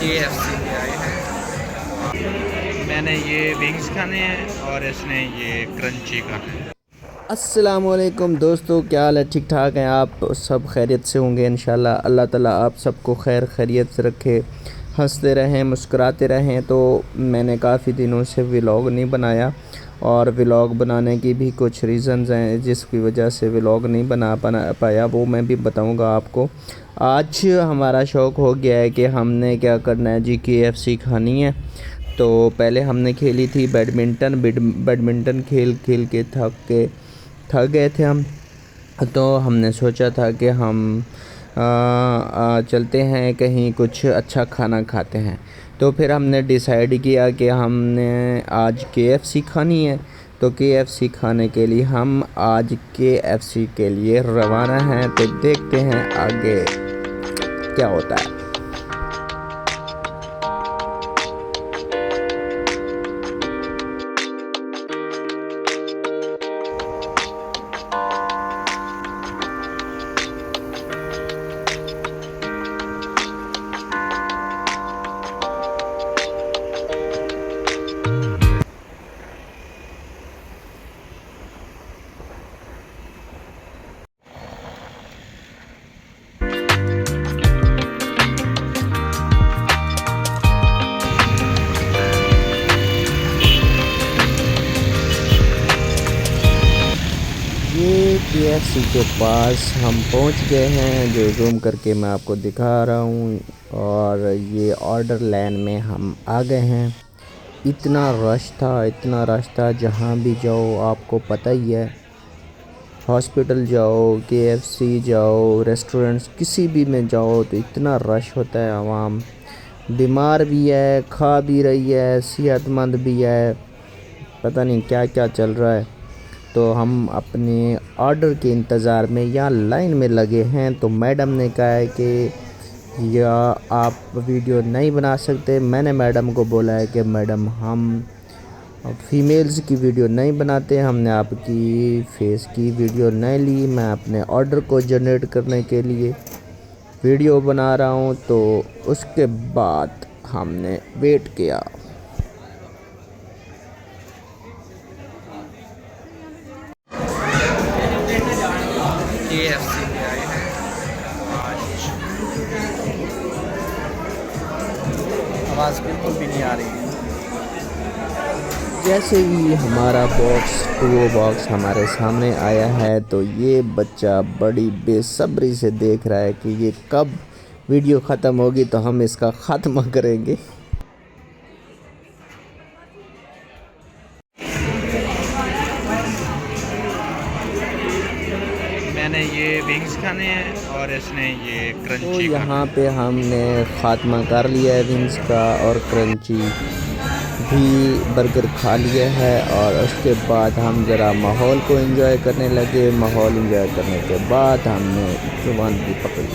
KFC के आए हैं। मैंने ये विंग्स खाने हैं और इसने ये क्रंची खाना है। अस्सलामुअलैकुम दोस्तों, क्या हाल है? ठीक ठाक हैं आप सब? खैरियत से होंगे इंशाल्लाह। अल्लाह ताला आप सबको खैर खैरियत से रखे, हंसते रहें, मुस्कुराते रहें। तो मैंने काफ़ी दिनों से व्लॉग नहीं बनाया और व्लॉग बनाने की भी कुछ रीज़न्स हैं जिसकी वजह से व्लॉग नहीं बना पाया, वो मैं भी बताऊंगा आपको। आज हमारा शौक़ हो गया है कि हमने क्या करना है जी, KFC खानी है। तो पहले हमने खेली थी बैडमिंटन खेल खेल के थक गए थे हम। तो हमने सोचा था कि हम चलते हैं कहीं, कुछ अच्छा खाना खाते हैं। तो फिर हमने डिसाइड किया कि हमने आज KFC खानी है। तो KFC खाने के लिए हम आज KFC के लिए रवाना हैं। तो देखते हैं आगे क्या होता है। ये KFC के पास हम पहुंच गए हैं, जो ज़ूम करके मैं आपको दिखा रहा हूँ। और ये ऑर्डर लाइन में हम आ गए हैं। इतना रश था, जहाँ भी जाओ आपको पता ही है। हॉस्पिटल जाओ, KFC जाओ, रेस्टोरेंट्स किसी भी में जाओ तो इतना रश होता है। आवाम बीमार भी है, खा भी रही है, सेहतमंद भी है, पता नहीं क्या क्या चल रहा है। तो हम अपने ऑर्डर के इंतज़ार में यहाँ लाइन में लगे हैं। तो मैडम ने कहा है कि या आप वीडियो नहीं बना सकते। मैंने मैडम को बोला है कि मैडम हम फ़ीमेल्स की वीडियो नहीं बनाते, हमने आपकी फेस की वीडियो नहीं ली। मैं अपने ऑर्डर को जनरेट करने के लिए वीडियो बना रहा हूँ। तो उसके बाद हमने वेट किया। KFC के आए हैं आज। आवाज़ बिल्कुल भी नहीं आ रही है। जैसे ही हमारा बॉक्स हमारे सामने आया है, तो ये बच्चा बड़ी बेसब्री से देख रहा है कि ये कब वीडियो ख़त्म होगी तो हम इसका ख़त्म करेंगे। मैंने ये विंग्स खाने हैं और इसने ये तो क्रंची खाना यहाँ है। पे हमने ख़ात्मा कर लिया है विंग्स का, और क्रंची भी बर्गर खा लिया है। और उसके बाद हम ज़रा माहौल को एंजॉय करने लगे। माहौल एंजॉय करने के बाद हमने जुबान भी पकड़ी।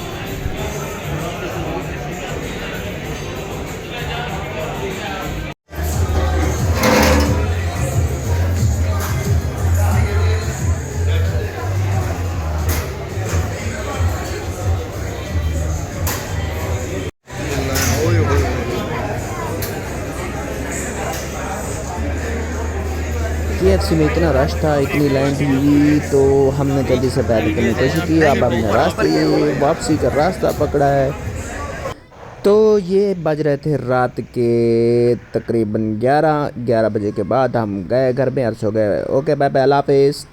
KFC में इतना रश था, इतनी लाइन थी, तो हमने जल्दी से पैदल करने की कोशिश की। अब हमने वापसी का रास्ता पकड़ा है। तो ये बज रहे थे रात के तकरीबन 11 बजे के बाद हम गए घर में, अर्स हो गए। ओके, बाय बाय, अल्लाह हाफिज़।